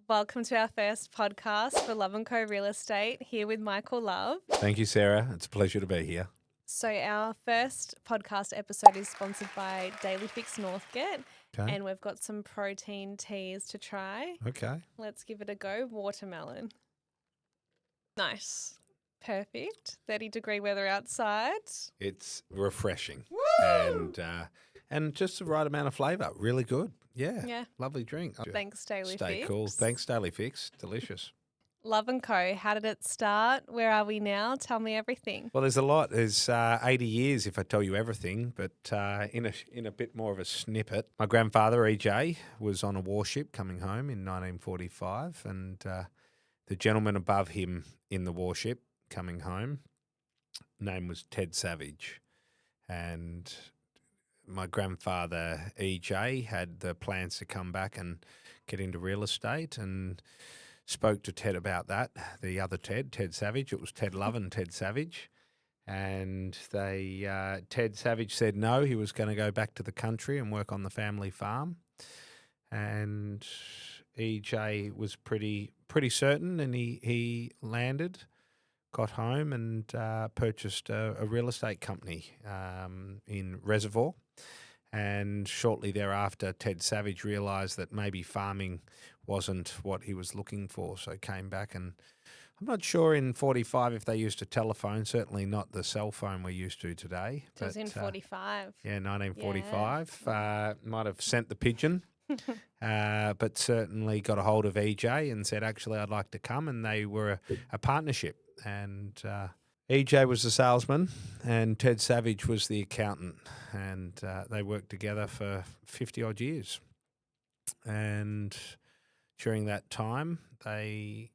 Welcome to our first podcast for Love&Co Real Estate, here with Michael Love. Thank you, Sarah. It's a pleasure to be here. So our first podcast episode is sponsored by Daily Fix Northgate, Okay. and we've got some protein teas to try. Okay. Let's give it a go. Watermelon. Nice. Perfect. 30-degree weather outside. It's refreshing and just the right amount of flavour. Really good. Yeah. Lovely drink. Thanks, Daily Stay Fix. cool. Thanks, Daily Fix. Delicious. Love&Co, how did it start? Where are we now? Tell me everything. Well, there's a lot. There's 80 years if I tell you everything, but in a bit more of a snippet. My grandfather, EJ, was on a warship coming home in 1945, and the gentleman above him in the warship coming home, name was Ted Savage, and my grandfather, EJ, had the plans to come back and get into real estate and spoke to Ted about that. The other Ted Savage, it was Ted Love and Ted Savage. And Ted Savage said no, he was going to go back to the country and work on the family farm. And EJ was pretty certain, and he landed, got home and purchased a real estate company in Reservoir. And shortly thereafter, Ted Savage realised that maybe farming wasn't what he was looking for, so came back. And I'm not sure in 45 if they used a telephone, certainly not the cell phone we're used to today. It was in 45. Yeah, 1945. Might have sent the pigeon, but certainly got a hold of EJ and said, actually, I'd like to come. And they were a partnership. And EJ was the salesman and Ted Savage was the accountant, and they worked together for 50-odd years. And during that time, they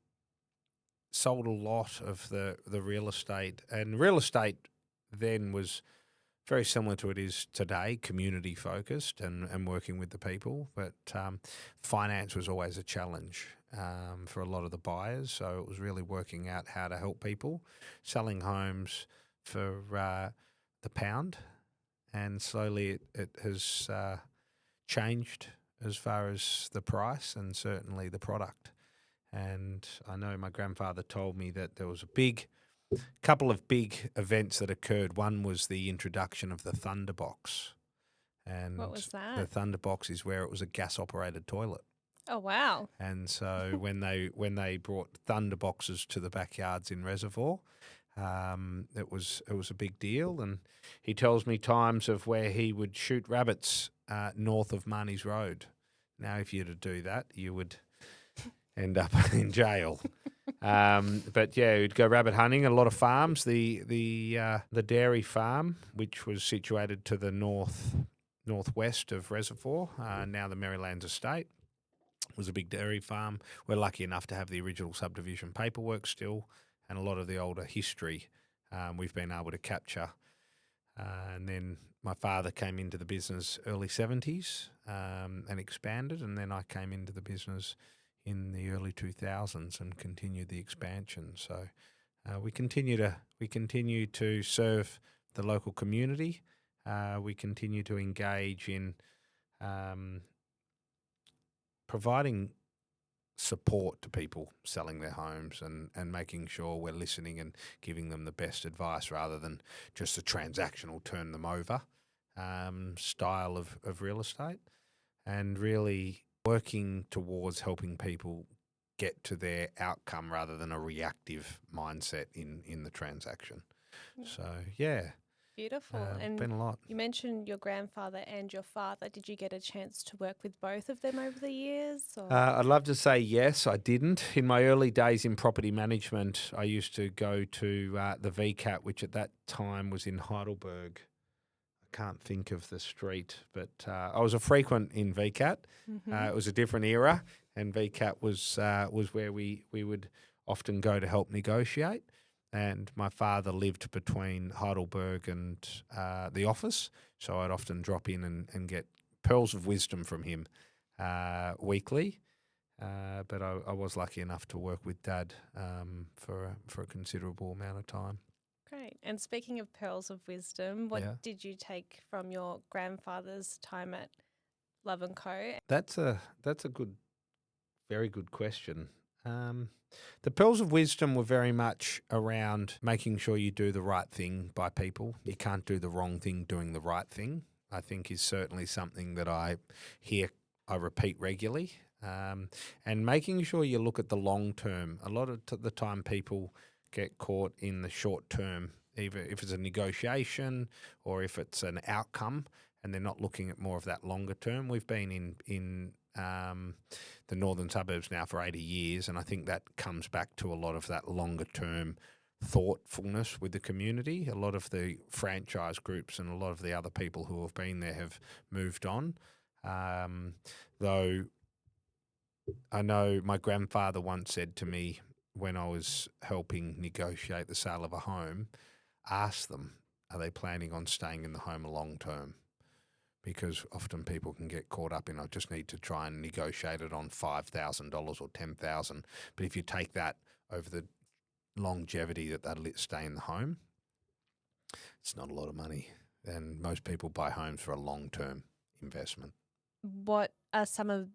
sold a lot of the real estate, and real estate then was very similar to it is today, community focused and working with the people, but finance was always a challenge for a lot of the buyers. So it was really working out how to help people, selling homes for the pound, and slowly it has changed as far as the price and certainly the product. And I know my grandfather told me that there was a couple of big events that occurred. One was the introduction of the Thunderbox. And What was that? The Thunderbox is where it was a gas-operated toilet. Oh, wow. And so when they brought Thunderboxes to the backyards in Reservoir, it was a big deal. And he tells me times of where he would shoot rabbits north of Marnie's Road. Now, if you were to do that, you would end up in jail. But yeah, we'd go rabbit hunting. A lot of farms. The dairy farm, which was situated to the northwest of Reservoir, now the Marylands Estate, was a big dairy farm. We're lucky enough to have the original subdivision paperwork still, and a lot of the older history we've been able to capture. And then my father came into the business early 70s and expanded, and then I came into the business in the early 2000s and continued the expansion. So we continue to serve the local community. We continue to engage in providing support to people selling their homes and making sure we're listening and giving them the best advice rather than just a transactional turn them over style of real estate, and really working towards helping people get to their outcome rather than a reactive mindset in the transaction. So, yeah. Beautiful. And been a lot. You mentioned your grandfather and your father. Did you get a chance to work with both of them over the years? Or? I'd love to say yes, I didn't. In my early days in property management, I used to go to the VCAT, which at that time was in Heidelberg. I can't think of the street, but I was a frequent in VCAT. Mm-hmm. It was a different era, and VCAT was where we would often go to help negotiate. And my father lived between Heidelberg and the office, so I'd often drop in and get pearls of wisdom from him weekly. But I was lucky enough to work with Dad for a considerable amount of time. Great. And speaking of pearls of wisdom, what did you take from your grandfather's time at Love&Co? That's a good Very good question. The pearls of wisdom were very much around making sure you do the right thing by people. You can't do the wrong thing doing the right thing, I think is certainly something that I repeat regularly. And making sure you look at the long term. A lot of the time people get caught in the short term, either if it's a negotiation or if it's an outcome, and they're not looking at more of that longer term. We've been in the northern suburbs now for 80 years, and I think that comes back to a lot of that longer term thoughtfulness with the community. A lot of the franchise groups and a lot of the other people who have been there have moved on. Though I know my grandfather once said to me when I was helping negotiate the sale of a home, ask them, are they planning on staying in the home a long term? Because often people can get caught up in, I just need to try and negotiate it on $5,000 or $10,000. But if you take that over the longevity that they'll stay in the home, it's not a lot of money. And most people buy homes for a long-term investment. What are some of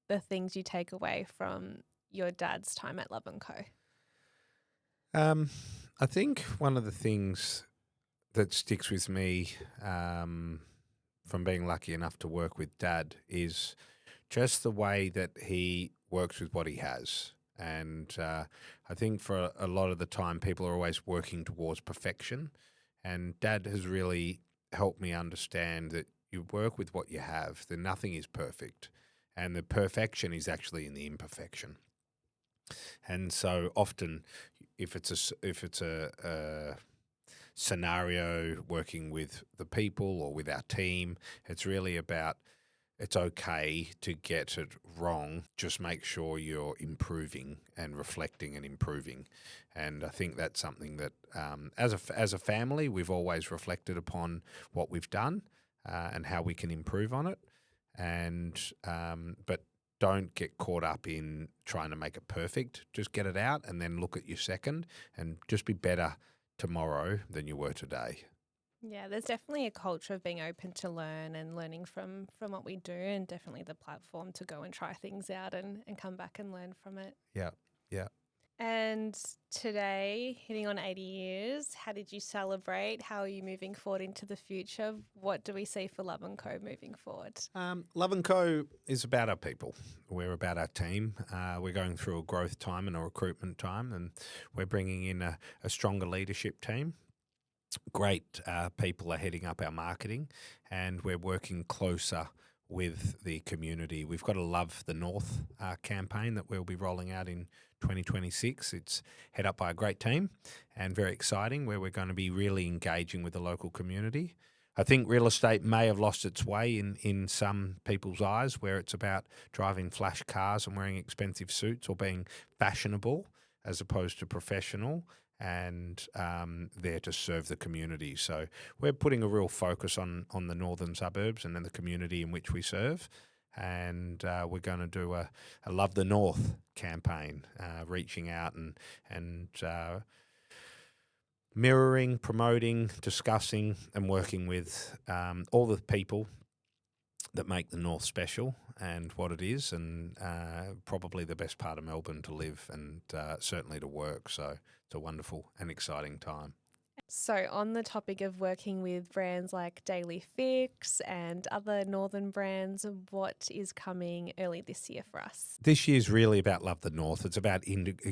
the things you take away from your dad's time at Love&Co? I think one of the things that sticks with me from being lucky enough to work with Dad is just the way that he works with what he has. And I think for a lot of the time, people are always working towards perfection. And Dad has really helped me understand that you work with what you have, that nothing is perfect. And the perfection is actually in the imperfection. And so often, if it's a scenario working with the people or with our team, it's really about it's okay to get it wrong. Just make sure you're improving and reflecting and improving. And I think that's something that as a family, we've always reflected upon what we've done and how we can improve on it. And but don't get caught up in trying to make it perfect. Just get it out and then look at your second and just be better tomorrow than you were today. Yeah, there's definitely a culture of being open to learn and learning from what we do, and definitely the platform to go and try things out and come back and learn from it. Yeah, yeah. And today, hitting on 80 years, how did you celebrate? How are you moving forward into the future? What do we see for Love&Co moving forward? Love&Co is about our people. We're about our team. We're going through a growth time and a recruitment time, and we're bringing in a stronger leadership team. Great people are heading up our marketing, and we're working closer with the community. We've got a Love the North campaign that we'll be rolling out in 2026. It's head up by a great team and very exciting, where we're going to be really engaging with the local community. I think real estate may have lost its way in some people's eyes, where it's about driving flash cars and wearing expensive suits or being fashionable as opposed to professional, and there to serve the community. So we're putting a real focus on the northern suburbs and then the community in which we serve. And we're going to do a Love the North campaign, reaching out and mirroring, promoting, discussing and working with all the people that make the North special and what it is, and probably the best part of Melbourne to live and certainly to work. So it's a wonderful and exciting time. So, on the topic of working with brands like Daily Fix and other northern brands, what is coming early this year for us? This year's really about Love the North. It's about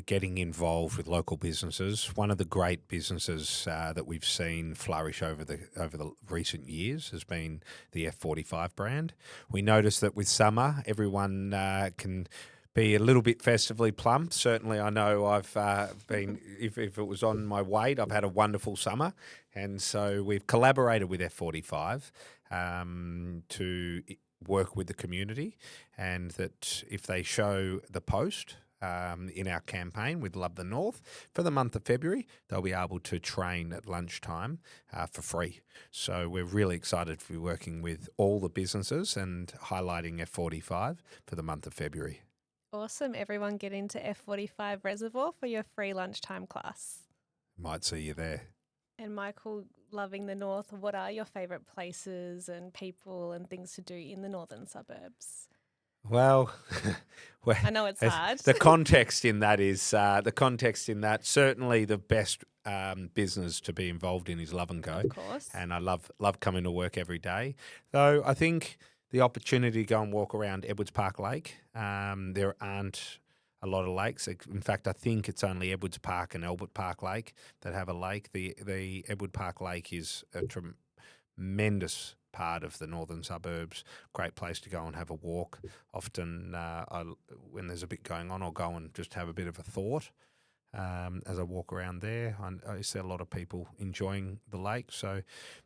getting involved with local businesses. One of the great businesses that we've seen flourish over the recent years has been the F45 brand. We noticed that with summer, everyone can be a little bit festively plump. Certainly, I know I've been, if it was on my weight, I've had a wonderful summer. And so we've collaborated with F45 to work with the community, and that if they show the post in our campaign with Love the North for the month of February, they'll be able to train at lunchtime for free. So we're really excited to be working with all the businesses and highlighting F45 for the month of February. Awesome. Everyone get into F45 Reservoir for your free lunchtime class. Might see you there. And Michael, loving the North, what are your favourite places and people and things to do in the northern suburbs? Well, well, I know it's hard. the context in that is certainly the best business to be involved in is Love&Co, Of course. and I love coming to work every day. Though I think the opportunity to go and walk around Edwards Park Lake, there aren't a lot of lakes. In fact, I think it's only Edwards Park and Albert Park Lake that have a lake. The Edward Park Lake is a tremendous part of the northern suburbs. Great place to go and have a walk. Often, when there's a bit going on, I'll go and just have a bit of a thought as I walk around there. I see a lot of people enjoying the lake. So,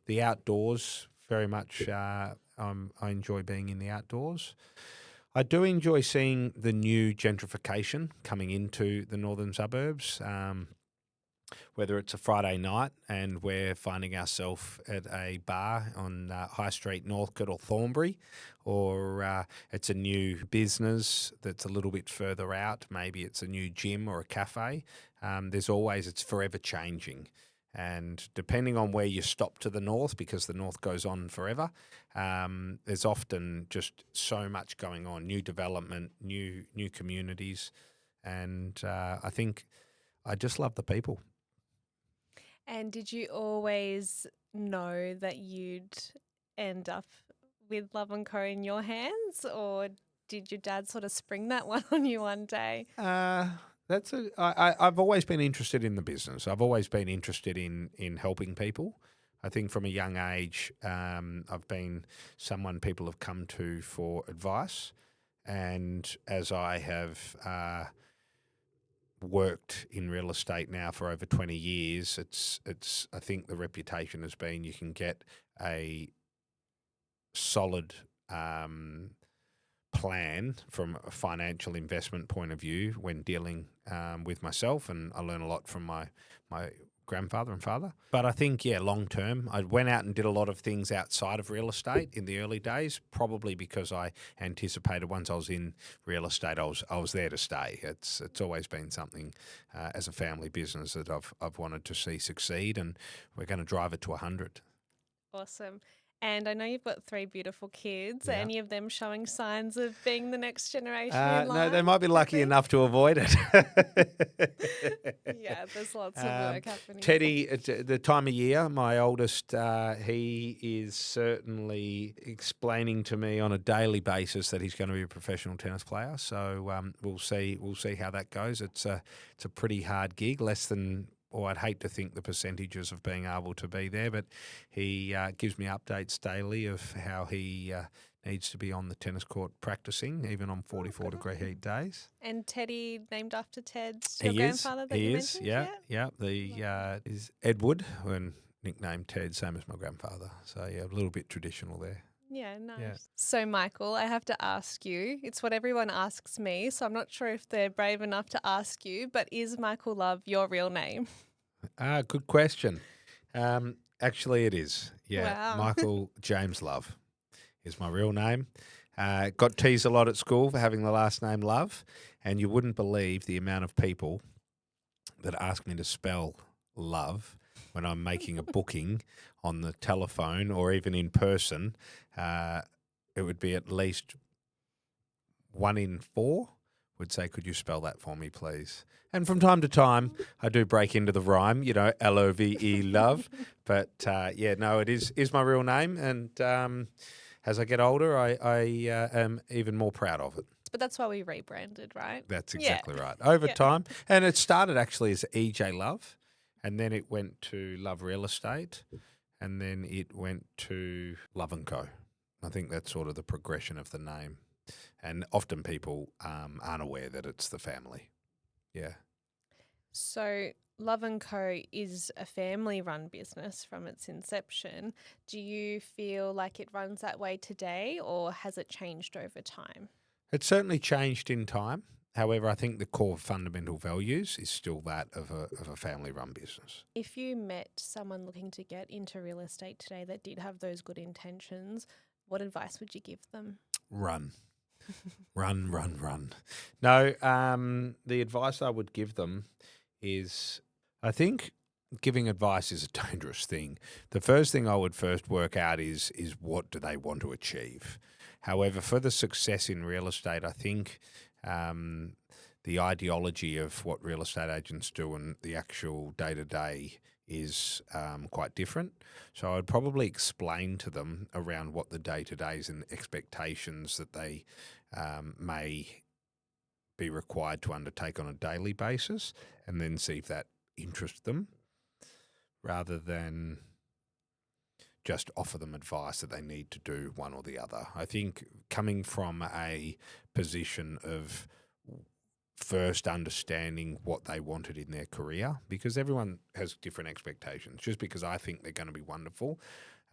the outdoors very much. I enjoy being in the outdoors. I do enjoy seeing the new gentrification coming into the northern suburbs. Whether it's a Friday night and we're finding ourselves at a bar on High Street, Northcote or Thornbury, or it's a new business that's a little bit further out, maybe it's a new gym or a cafe, it's forever changing. And depending on where you stop to the north, because the north goes on forever, there's often just so much going on, new development, new communities, and I think I just love the people. And did you always know that you'd end up with Love&Co in your hands, or did your dad sort of spring that one on you one day? I've always been interested in the business. I've always been interested in helping people. I think from a young age, I've been someone people have come to for advice, and as I have worked in real estate now for over 20 years, it's I think the reputation has been you can get a solid plan from a financial investment point of view when dealing with myself, and I learn a lot from my grandfather and father. But I think, long term, I went out and did a lot of things outside of real estate in the early days, probably because I anticipated once I was in real estate, I was there to stay. It's always been something as a family business that I've wanted to see succeed, and we're going to drive it to 100. Awesome. And I know you've got 3 beautiful kids. Are Yeah. any of them showing signs of being the next generation in line? No, they might be lucky enough to avoid it. Yeah, there's lots of work happening. Teddy, at the time of year, my oldest, he is certainly explaining to me on a daily basis that he's going to be a professional tennis player. So we'll see how that goes. It's a pretty hard gig, less than. Or I'd hate to think the percentages of being able to be there, but he gives me updates daily of how he needs to be on the tennis court practicing, even on 44-degree heat days. And Teddy, named after Ted, your grandfather that you mentioned? Yeah. The is Edward, and nicknamed Ted, same as my grandfather. So a little bit traditional there. Yeah, nice. Yeah. So, Michael, I have to ask you, it's what everyone asks me, so I'm not sure if they're brave enough to ask you, but is Michael Love your real name? Good question. Actually, it is. Yeah, Wow. Michael James Love is my real name. Got teased a lot at school for having the last name Love, and you wouldn't believe the amount of people that ask me to spell love when I'm making a booking on the telephone or even in person. It would be at least 1 in 4 would say, "Could you spell that for me, please?" And from time to time, I do break into the rhyme, LOVE, love. But it is my real name, and as I get older, I am even more proud of it. But that's why we rebranded, right? That's exactly right. Over time, and it started actually as EJ Love, and then it went to Love Real Estate, and then it went to Love&Co. I think that's sort of the progression of the name. And often people aren't aware that it's the family. Yeah. So Love&Co is a family-run business from its inception. Do you feel like it runs that way today, or has it changed over time? It's certainly changed in time. However, I think the core fundamental values is still that of a family-run business. If you met someone looking to get into real estate today that did have those good intentions, what advice would you give them? Run. Run. No, the advice I would give them is, I think giving advice is a dangerous thing. The first thing I would first work out is what do they want to achieve. However, for the success in real estate, I think the ideology of what real estate agents do and the actual day-to-day is quite different. So I'd probably explain to them around what the day-to-days and expectations that they may be required to undertake on a daily basis, and then see if that interests them, rather than just offer them advice that they need to do one or the other. I think coming from a position of first understanding what they wanted in their career, because everyone has different expectations. Just because I think they're going to be wonderful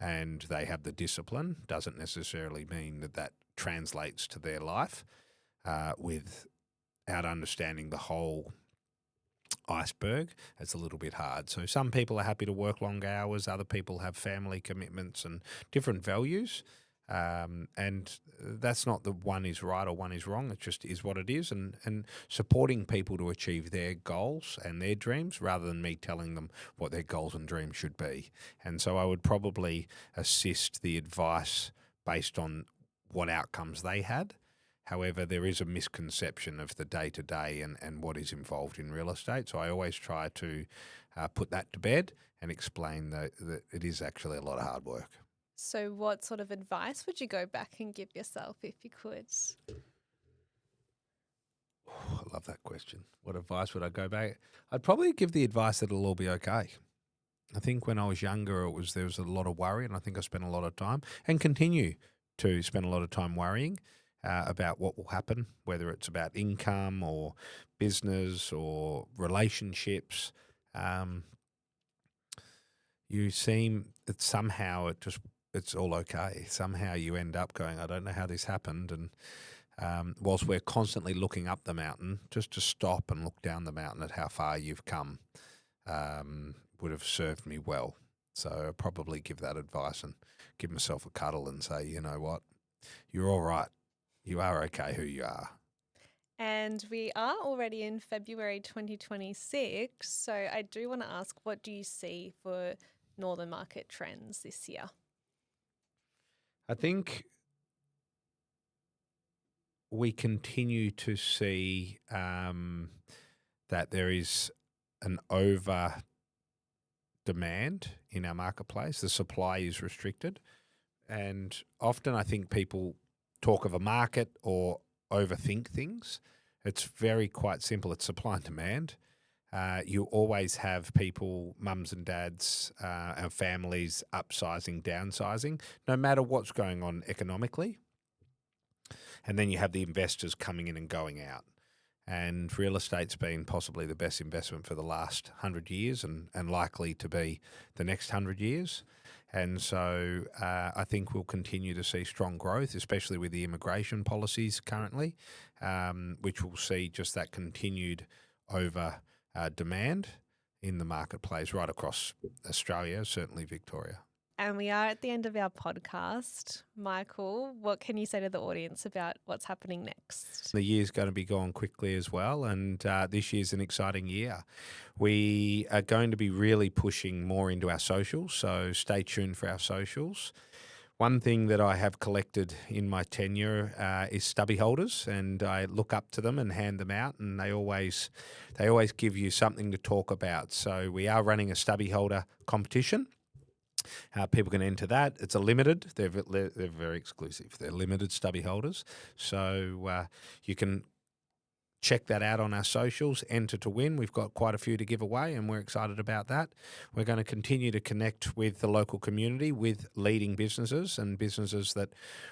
and they have the discipline doesn't necessarily mean that that translates to their life, without understanding the whole iceberg. It's a little bit hard. So some people are happy to work long hours, other people have family commitments and different values. And that's not the one is right or one is wrong. It just is what it is. And supporting people to achieve their goals and their dreams, rather than me telling them what their goals and dreams should be. And so I would probably assist the advice based on what outcomes they had. However, there is a misconception of the day-to-day and what is involved in real estate. So I always try to put that to bed and explain that it is actually a lot of hard work. So what sort of advice would you go back and give yourself if you could? I love that question. What advice would I go back? I'd probably give the advice that it'll all be okay. I think when I was younger, there was a lot of worry, and I think I spent a lot of time and continue to spend a lot of time worrying about what will happen, whether it's about income or business or relationships. You seem that somehow it's all okay. Somehow you end up going, I don't know how this happened. And whilst we're constantly looking up the mountain, just to stop and look down the mountain at how far you've come would have served me well. So I'd probably give that advice and give myself a cuddle and say, you know what, you're all right. You are okay who you are. And we are already in February 2026. So I do want to ask, what do you see for northern market trends this year? I think we continue to see that there is an over demand in our marketplace. The supply is restricted. And often I think people talk of a market or overthink things. It's very quite simple. It's supply and demand. You always have people, mums and dads, and families upsizing, downsizing, no matter what's going on economically. And then you have the investors coming in and going out. And real estate's been possibly the best investment for the last 100 years and likely to be the next 100 years. And so I think we'll continue to see strong growth, especially with the immigration policies currently, which will see just that continued over demand in the marketplace right across Australia, certainly Victoria. And we are at the end of our podcast. Michael, what can you say to the audience about what's happening next? The year's going to be going quickly as well, and this year's an exciting year. We are going to be really pushing more into our socials, so stay tuned for our socials. One thing that I have collected in my tenure is stubby holders, and I look up to them and hand them out, and they always give you something to talk about. So we are running a stubby holder competition. People can enter that. It's a limited. They're very exclusive. They're limited stubby holders. So you can check that out on our socials. Enter to win. We've got quite a few to give away, and we're excited about that. We're going to continue to connect with the local community, with leading businesses and businesses that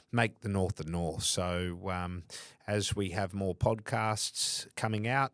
make the North the North. So as we have more podcasts coming out,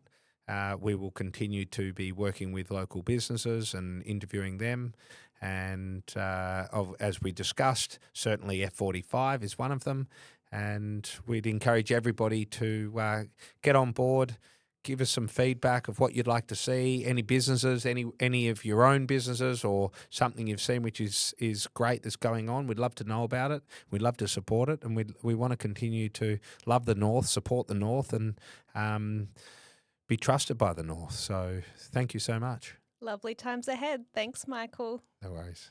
we will continue to be working with local businesses and interviewing them. And as we discussed, certainly F45 is one of them. And we'd encourage everybody to get on board, give us some feedback of what you'd like to see, any businesses, any of your own businesses or something you've seen which is great that's going on. We'd love to know about it. We'd love to support it. And we want to continue to love the North, support the North, and be trusted by the North. So thank you so much. Lovely times ahead. Thanks, Michael. No worries.